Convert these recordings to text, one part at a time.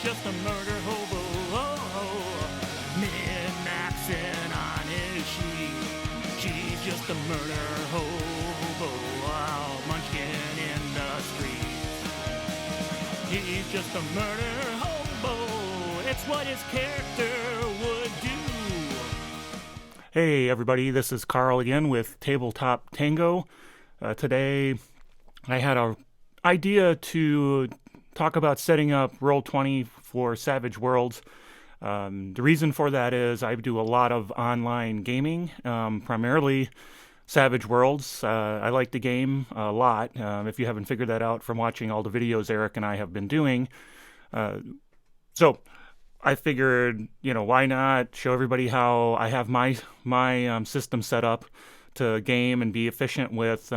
just a murder hobo. Min-maxing on his sheet. She's just a murder hobo. Munchkin in the streets. He's just a murder hobo. It's what his character would do. Hey everybody, this is Carl again with Tabletop Tango. Today I had an idea to talk about setting up Roll20 for Savage Worlds. The reason for that is I do a lot of online gaming, primarily Savage Worlds. I like the game a lot, if you haven't figured that out from watching all the videos Eric and I have been doing. So I figured, why not show everybody how I have my system set up to game and be efficient with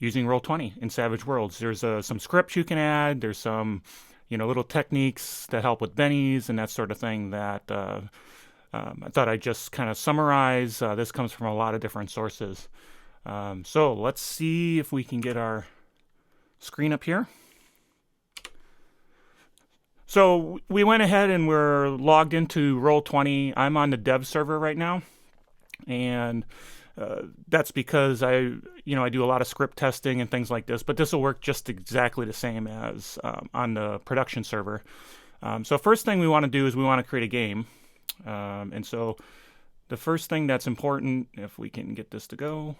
using Roll20 in Savage Worlds. There's some scripts you can add. There's some, little techniques that help with bennies and that sort of thing that I thought I'd just kind of summarize. This comes from a lot of different sources. So let's see if we can get our screen up here. So we went ahead and we're logged into Roll20. I'm on the dev server right now. And that's because I do a lot of script testing and things like this, but this will work just exactly the same as on the production server. So first thing we want to do is we want to create a game. And so the first thing that's important, if we can get this to go.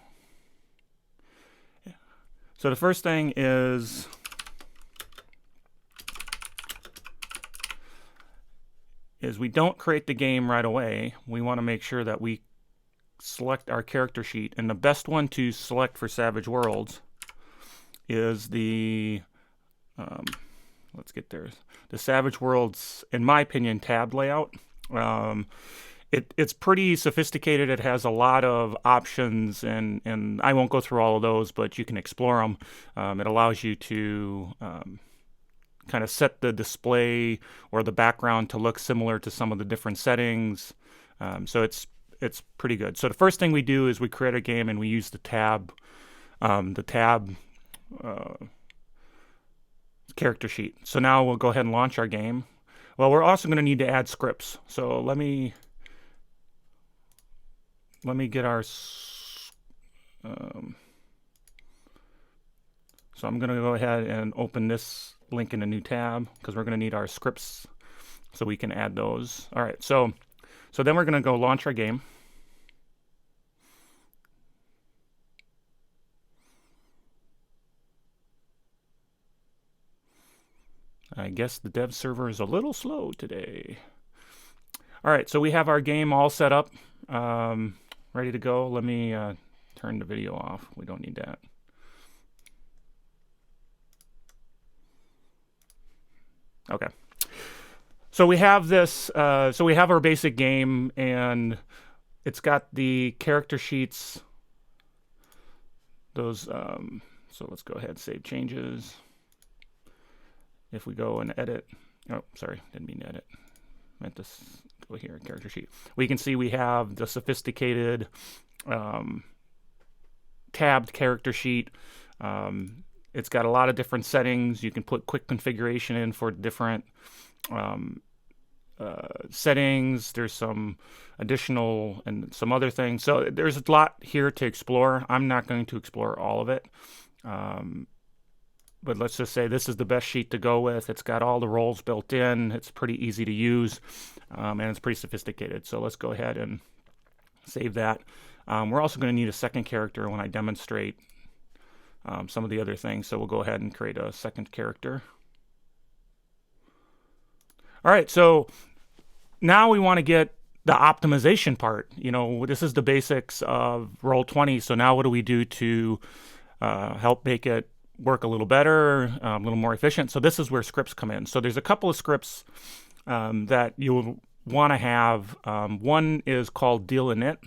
Yeah. So the first thing is we don't create the game right away. We want to make sure that we select our character sheet, and the best one to select for Savage Worlds is the let's get there, the Savage Worlds, in my opinion, tab layout. It's pretty sophisticated. It has a lot of options, and I won't go through all of those, but you can explore them. It allows you to kind of set the display or the background to look similar to some of the different settings. So it's pretty good. So the first thing we do is we create a game and we use the tab character sheet. So now we'll go ahead and launch our game. Well, we're also going to need to add scripts. So let me get our so I'm going to go ahead and open this link in a new tab because we're going to need our scripts so we can add those. All right, so then we're going to go launch our game. I guess the dev server is a little slow today. All right, so we have our game all set up, ready to go. Let me turn the video off. We don't need that. Okay. So we have this, so we have our basic game, and it's got the character sheets. Those, so let's go ahead and save changes. If we go and edit, oh, sorry, didn't mean to edit. Meant to go here, character sheet. We can see we have the sophisticated tabbed character sheet. It's got a lot of different settings. You can put quick configuration in for different settings. There's some additional and some other things. So there's a lot here to explore. I'm not going to explore all of it. But let's just say this is the best sheet to go with. It's got all the roles built in. It's pretty easy to use, and it's pretty sophisticated. So let's go ahead and save that. We're also going to need a second character when I demonstrate some of the other things. So we'll go ahead and create a second character. All right, so now we want to get the optimization part. This is the basics of Roll20. So now what do we do to help make it work a little better, a little more efficient? So this is where scripts come in. So there's a couple of scripts that you'll want to have. One is called Deal Init,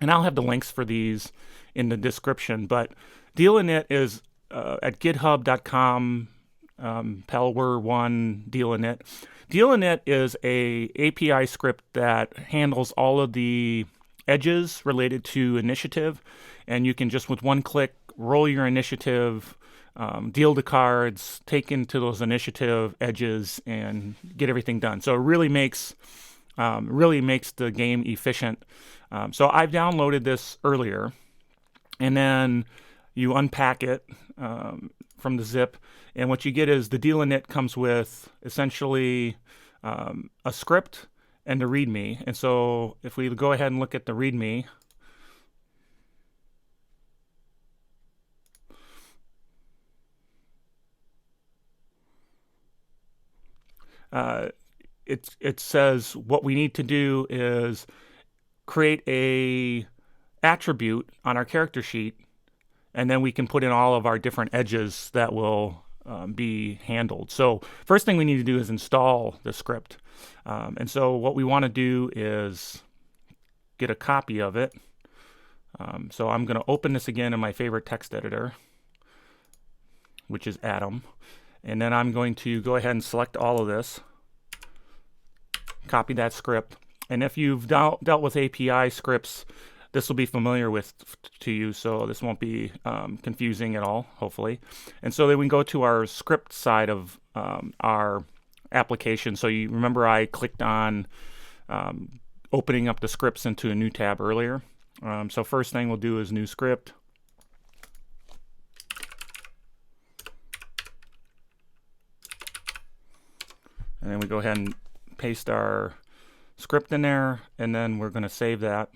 and I'll have the links for these in the description. But Deal Init is at github.com, Pelwer1 Deal Init. Deal Init is a API script that handles all of the edges related to initiative, and you can just with one click roll your initiative deal the cards, take into those initiative edges, and get everything done. So it really makes the game efficient. So I've downloaded this earlier, and then you unpack it from the zip, and what you get is the deal init comes with essentially a script and the README. And so if we go ahead and look at the README, it says what we need to do is create a attribute on our character sheet, and then we can put in all of our different edges that will be handled. So first thing we need to do is install the script. And so what we want to do is get a copy of it. So I'm going to open this again in my favorite text editor, which is Atom. And then I'm going to go ahead and select all of this, copy that script. And if you've dealt with API scripts, this will be familiar to you, so this won't be confusing at all, hopefully. And so then we can go to our script side of our application. So you remember I clicked on opening up the scripts into a new tab earlier. So first thing we'll do is new script. And then we go ahead and paste our script in there, and then we're going to save that.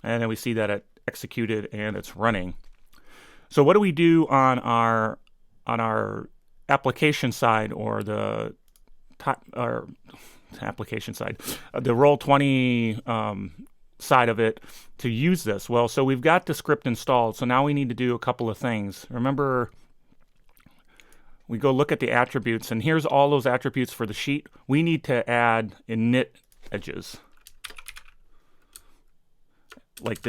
And then we see that it executed and it's running. So what do we do on our application side, or the application side, the Roll20 side of it to use this? Well, so we've got the script installed, so now we need to do a couple of things. Remember, we go look at the attributes, and here's all those attributes for the sheet. We need to add init edges, like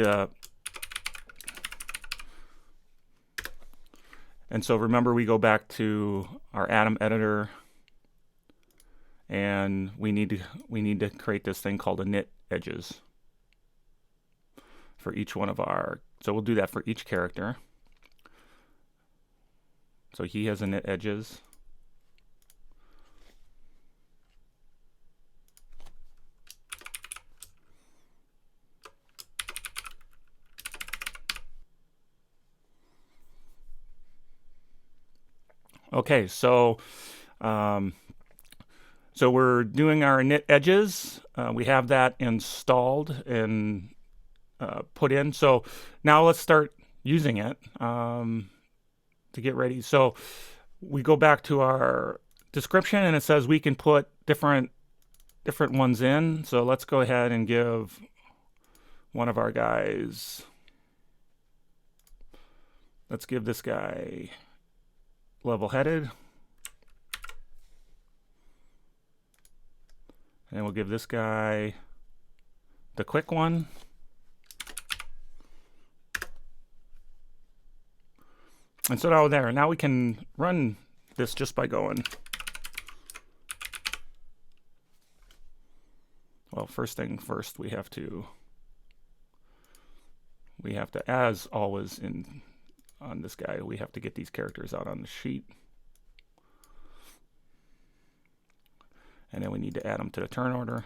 and so remember, we go back to our Atom editor, and we need to create this thing called init edges for each one of our. So we'll do that for each character. So he has init edges. Okay, so we're doing our init edges. We have that installed and put in. So now let's start using it to get ready. So we go back to our description, and it says we can put different ones in. So let's go ahead and give one of our guys, let's give this guy level-headed, and we'll give this guy the quick one. And so now we can run this just by going, well, first thing first, we have to, as always on this guy, we have to get these characters out on the sheet. And then we need to add them to the turn order.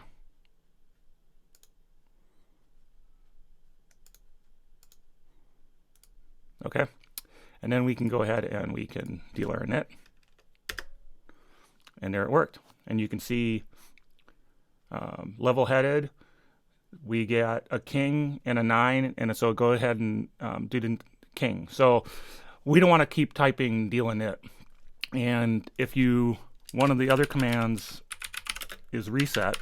Okay. And then we can go ahead and we can deal our init. And there it worked. And you can see level-headed, we get a king and a 9, and so go ahead and do the king. So we don't want to keep typing deal init. And if one of the other commands is reset,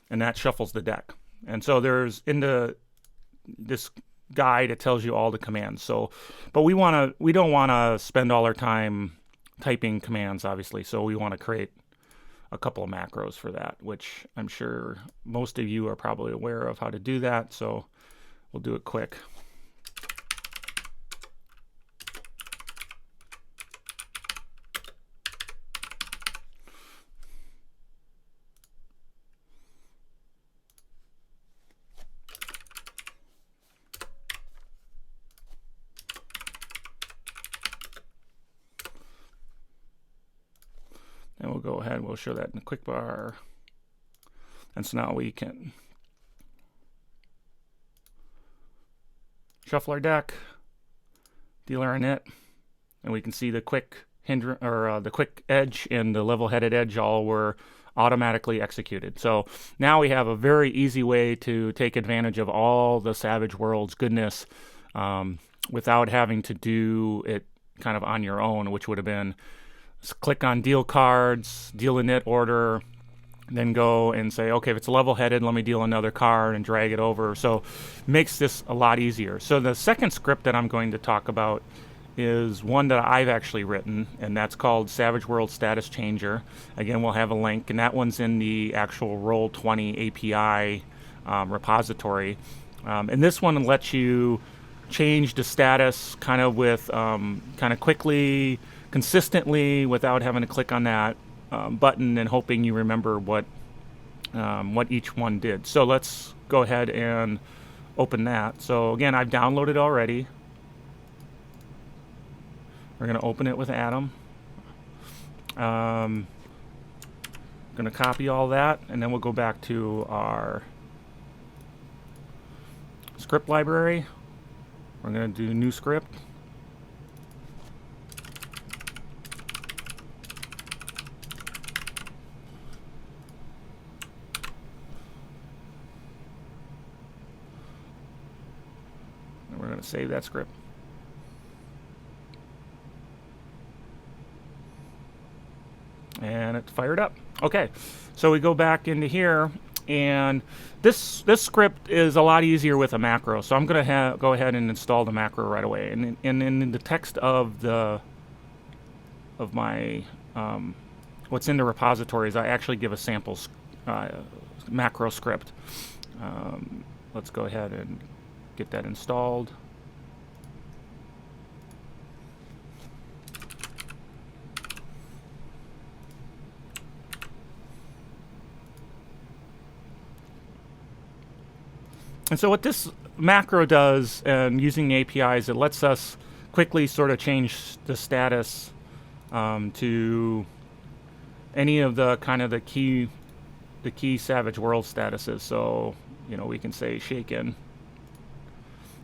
and that shuffles the deck. And so there's this guide, it tells you all the commands. So, but we don't want to spend all our time typing commands, obviously. So we want to create a couple of macros for that, which I'm sure most of you are probably aware of how to do that. So we'll do it quick. go ahead, we'll show that in the quick bar. And so now we can shuffle our deck, deal our net, and we can see the quick the quick edge and the level-headed edge all were automatically executed. So now we have a very easy way to take advantage of all the Savage Worlds goodness without having to do it kind of on your own, which would have been click on deal cards, deal a knit order, then go and say, okay, if it's level-headed, let me deal another card and drag it over. So makes this a lot easier. So the second script that I'm going to talk about is one that I've actually written, and that's called Savage World Status Changer. Again, we'll have a link, and that one's in the actual Roll20 API repository. And this one lets you change the status kind of with kind of quickly, consistently, without having to click on that button and hoping you remember what each one did. So let's go ahead and open that. So again, I've downloaded already. We're going to open it with Atom. Going to copy all that, and then we'll go back to our script library. We're going to do new script. And we're going to save that script. And it's fired up. Okay, so we go back into here, and this script is a lot easier with a macro. So I'm going to go ahead and install the macro right away. And in the text of my what's in the repositories, I actually give a sample macro script. Let's go ahead and get that installed. And so what this macro does, and using the APIs, it lets us quickly sort of change the status to any of the kind of the key Savage World statuses. So, you know, we can say shaken,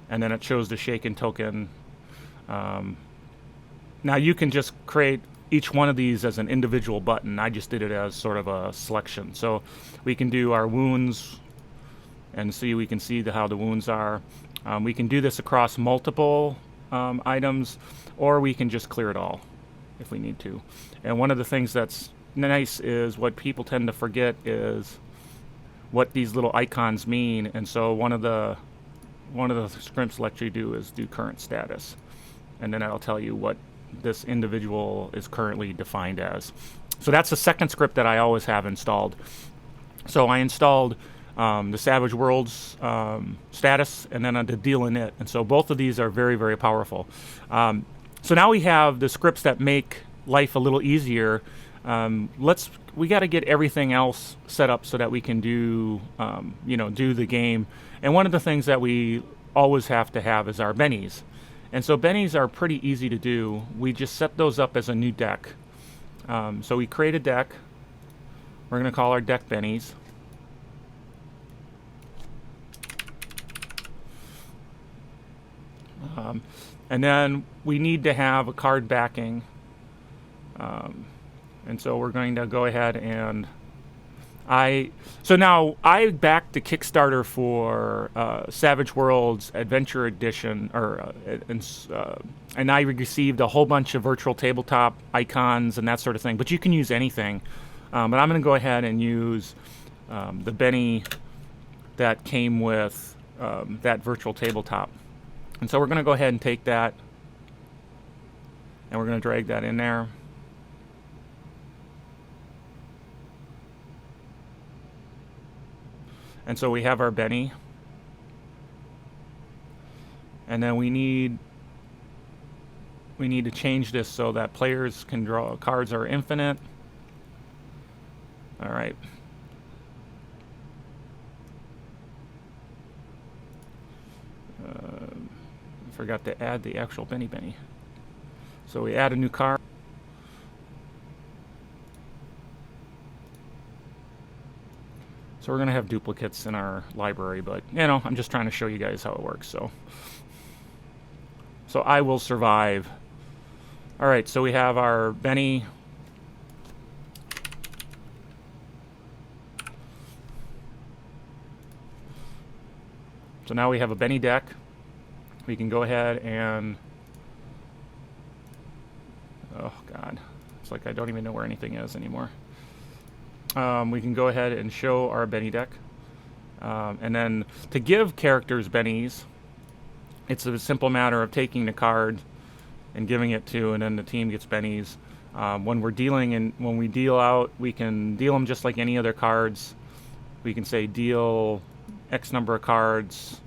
and then it shows the shaken token. Now you can just create each one of these as an individual button. I just did it as sort of a selection. So we can do our wounds, and we can see how the wounds are. We can do this across multiple items, or we can just clear it all if we need to. And one of the things that's nice is what people tend to forget is what these little icons mean. And so one of the scripts let you do is do current status, and then that'll tell you what this individual is currently defined as. So that's the second script that I always have installed. So I installed the Savage Worlds status, and then the deal in it. And so both of these are very, very powerful. So now we have the scripts that make life a little easier. We got to get everything else set up so that we can do the game. And one of the things that we always have to have is our bennies. And so bennies are pretty easy to do. We just set those up as a new deck. So we create a deck. We're going to call our deck bennies. And then we need to have a card backing. And so we're going to go ahead and now I backed the Kickstarter for Savage Worlds Adventure Edition, and I received a whole bunch of virtual tabletop icons and that sort of thing. But you can use anything. But I'm going to go ahead and use the Benny that came with that virtual tabletop. And so we're going to go ahead and take that, and we're going to drag that in there. And so we have our Benny. And then we need to change this so that players can draw cards are infinite. All right. Forgot to add the actual Benny. So we add a new card. So we're going to have duplicates in our library, but, you know, I'm just trying to show you guys how it works. So I will survive. All right, so we have our Benny. So now we have a Benny deck. We can go ahead and... Oh, God. It's like I don't even know where anything is anymore. We can go ahead and show our Benny deck. And then to give characters bennies, it's a simple matter of taking the card and giving it to, and then the team gets bennies. When we're dealing and when we deal out, we can deal them just like any other cards. We can say deal X number of cards,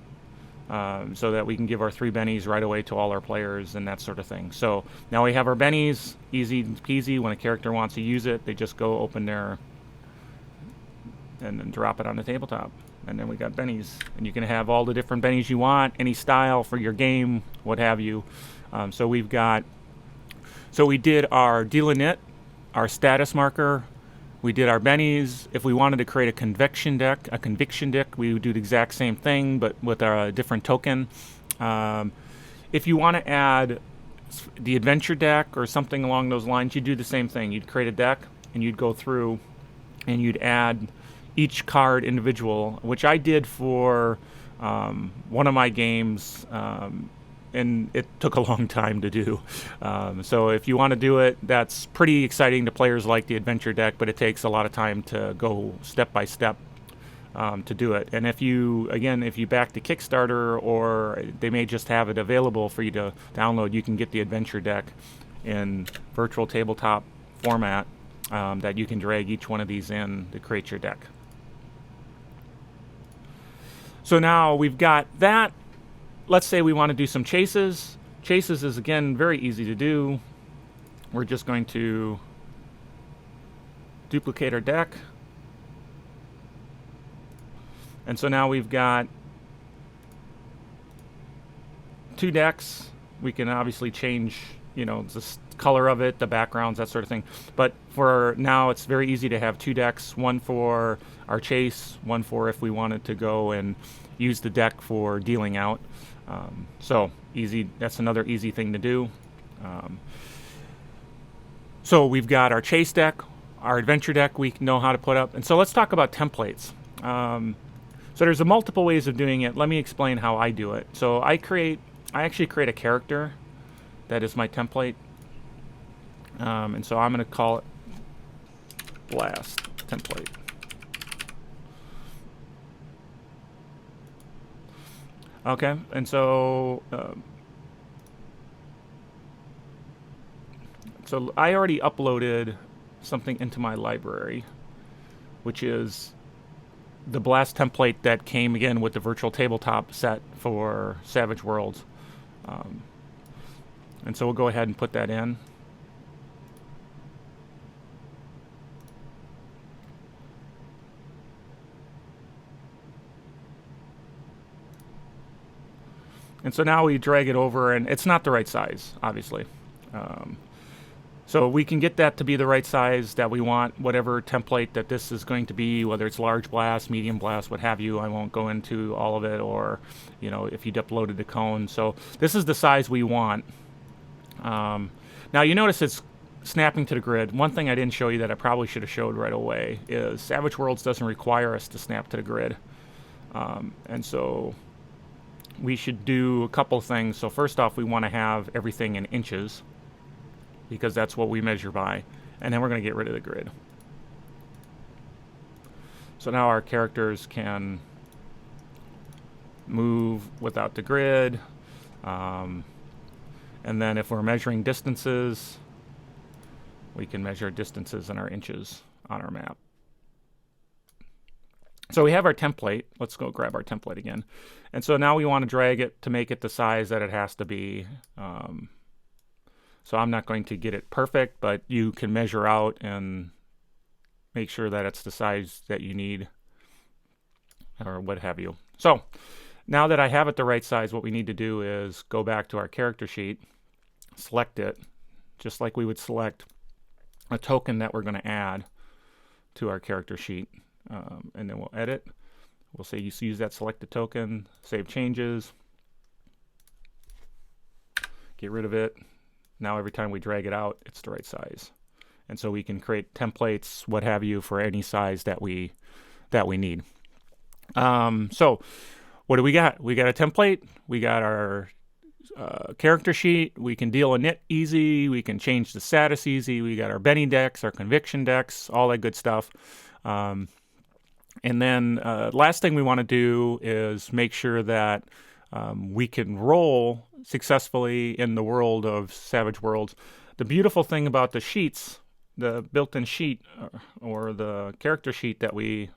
so that we can give our 3 bennies right away to all our players and that sort of thing. So now we have our bennies, easy peasy. When a character wants to use it, they just go open their and then drop it on the tabletop. And then we got bennies. And you can have all the different bennies you want, any style for your game, what have you. So we did our deal a knit, our status marker. We did our bennies. If we wanted to create a conviction deck, we would do the exact same thing, but with a different token. If you want to add the adventure deck or something along those lines, you'd do the same thing. You'd create a deck, and you'd go through, and you'd add each card individual, which I did for one of my games, and it took a long time to do. So if you want to do it, that's pretty exciting to players like the adventure deck, but it takes a lot of time to go step by step to do it. And if you back the Kickstarter, or they may just have it available for you to download, you can get the adventure deck in virtual tabletop format, that you can drag each one of these in to create your deck. So now we've got that. Let's say we want to do some chases. Chases is, again, very easy to do. We're just going to duplicate our deck. And so now we've got 2 decks. We can obviously change, the color of it, the backgrounds, that sort of thing. But for now, it's very easy to have 2 decks, one for our chase, one for if we wanted to go and use the deck for dealing out. So easy. That's another easy thing to do. So we've got our chase deck, our adventure deck we know how to put up. And so let's talk about templates. So there's multiple ways of doing it. Let me explain how I do it. So I actually create a character that is my template. And so I'm going to call it Blast Template. Okay, and so I already uploaded something into my library, which is the Blast template that came again with the virtual tabletop set for Savage Worlds. And so we'll go ahead and put that in. And so now we drag it over, and it's not the right size, obviously. So we can get that to be the right size that we want, whatever template that this is going to be, whether it's large blast, medium blast, what have you. I won't go into all of it, or, if you uploaded the cone. So this is the size we want. Now you notice it's snapping to the grid. One thing I didn't show you that I probably should have showed right away is Savage Worlds doesn't require us to snap to the grid. And so we should do a couple things. So first off, we want to have everything in inches, because that's what we measure by. And then we're going to get rid of the grid. So now our characters can move without the grid. And then if we're measuring distances, we can measure distances in our inches on our map. So we have our template. Let's go grab our template again. And so now we want to drag it to make it the size that it has to be. So I'm not going to get it perfect, but you can measure out and make sure that it's the size that you need, or what have you. So now that I have it the right size, what we need to do is go back to our character sheet, select it, just like we would select a token that we're going to add to our character sheet. and then we'll edit. We'll say you use that selected token, save changes, get rid of it. Now every time we drag it out, it's the right size. And so we can create templates, what have you, for any size that we need. So what do we got? We got a template. We got our character sheet. We can deal a knit easy. We can change the status easy. We got our Benny decks, our conviction decks, all that good stuff. And then last thing we want to do is make sure that we can roll successfully in the world of Savage Worlds. The beautiful thing about the sheets, the built-in sheet or the character sheet that we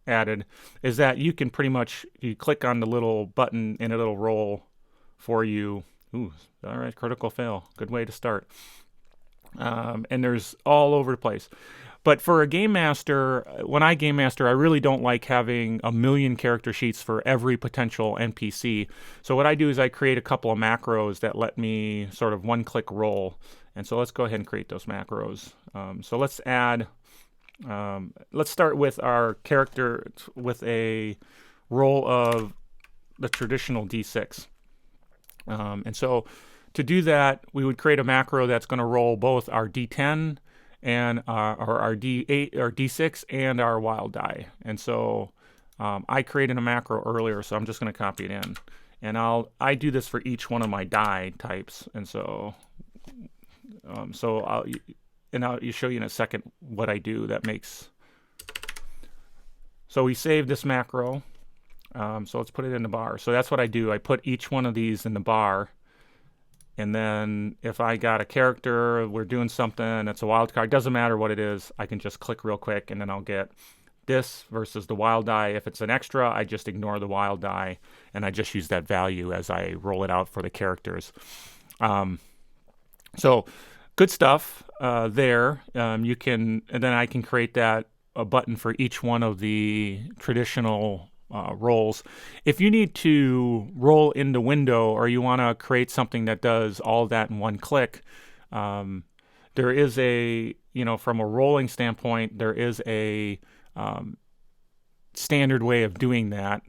added, is that you can pretty much, you click on the little button and it'll roll for you. Ooh, all right, critical fail. Good way to start. And there's all over the place. But for a game master, when I game master, I really don't like having a million character sheets for every potential NPC. So what I do is I create a couple of macros that let me sort of one-click roll. And so let's go ahead and create those macros. So let's add, let's start with our character with a roll of the traditional D6. And so to do that, we would create a macro that's going to roll both our D10 and our D8 or D6 and our wild die. And so I created a macro earlier, so I'm just going to copy it in. And I do this for each one of my die types. And so I'll show you in a second what I do that makes. So we save this macro. So let's put it in the bar. So that's what I do. I put each one of these in the bar. And then if I got a character, we're doing something, it's a wild card, doesn't matter what it is, I can just click real quick and then I'll get this versus the wild die. If it's an extra, I just ignore the wild die and I just use that value as I roll it out for the characters. So good stuff there. You can, and then I can create a button for each one of the traditional rolls. If you need to roll in the window or you want to create something that does all that in one click, there is from a rolling standpoint, there is a standard way of doing that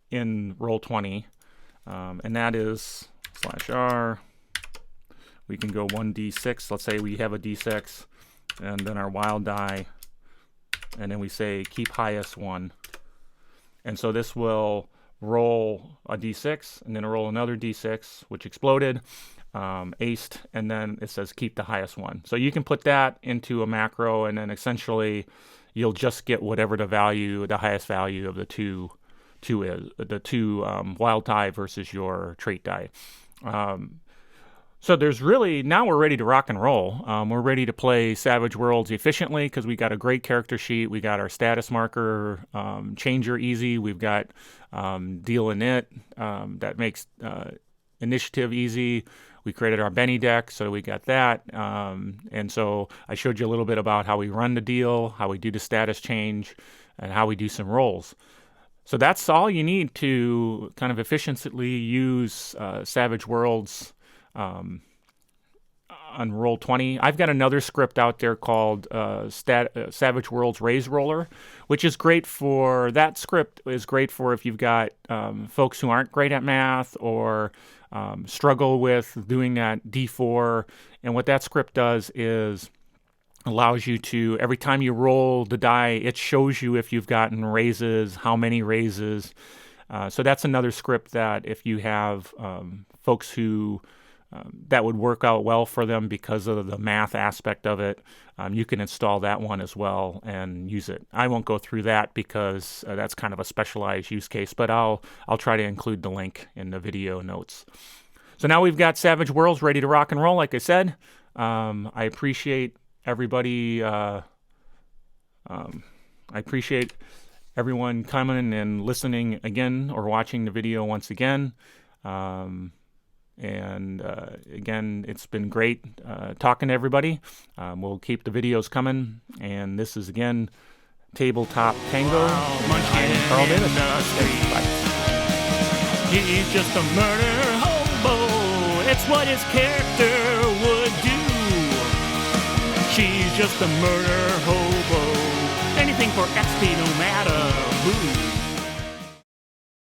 in Roll20, and that is /R. We can go 1d6. Let's say we have a d6 and then our wild die, and then we say keep highest 1. And so this will roll a d6 and then roll another d6, which exploded, aced, and then it says keep the highest 1. So you can put that into a macro, and then essentially you'll just get whatever the highest value of the two is, the two wild die versus your trait die. So there's really, now we're ready to rock and roll. We're ready to play Savage Worlds efficiently because we got a great character sheet. We got our status marker changer easy. We've got deal and it that makes initiative easy. We created our Benny deck, so we got that. And so I showed you a little bit about how we run the deal, how we do the status change, and how we do some rolls. So that's all you need to kind of efficiently use Savage Worlds on Roll20. I've got another script out there called Savage Worlds Raise Roller, which is great for, that script is great for if you've got folks who aren't great at math or struggle with doing that D4. And what that script does is allows you to, every time you roll the die, it shows you if you've gotten raises, how many raises. So that's another script that if you have folks who that would work out well for them because of the math aspect of it, you can install that one as well and use it. I won't go through that because that's kind of a specialized use case, but I'll try to include the link in the video notes. So now we've got Savage Worlds ready to rock and roll, like I said. I appreciate everybody. I appreciate everyone coming and listening again or watching the video once again. And again, it's been great talking to everybody. We'll keep the videos coming. And this is, again, Tabletop Tango. I'm Carl Davis. Bye. He's just a murder hobo. It's what his character would do. She's just a murder hobo. anything for XP no matter who.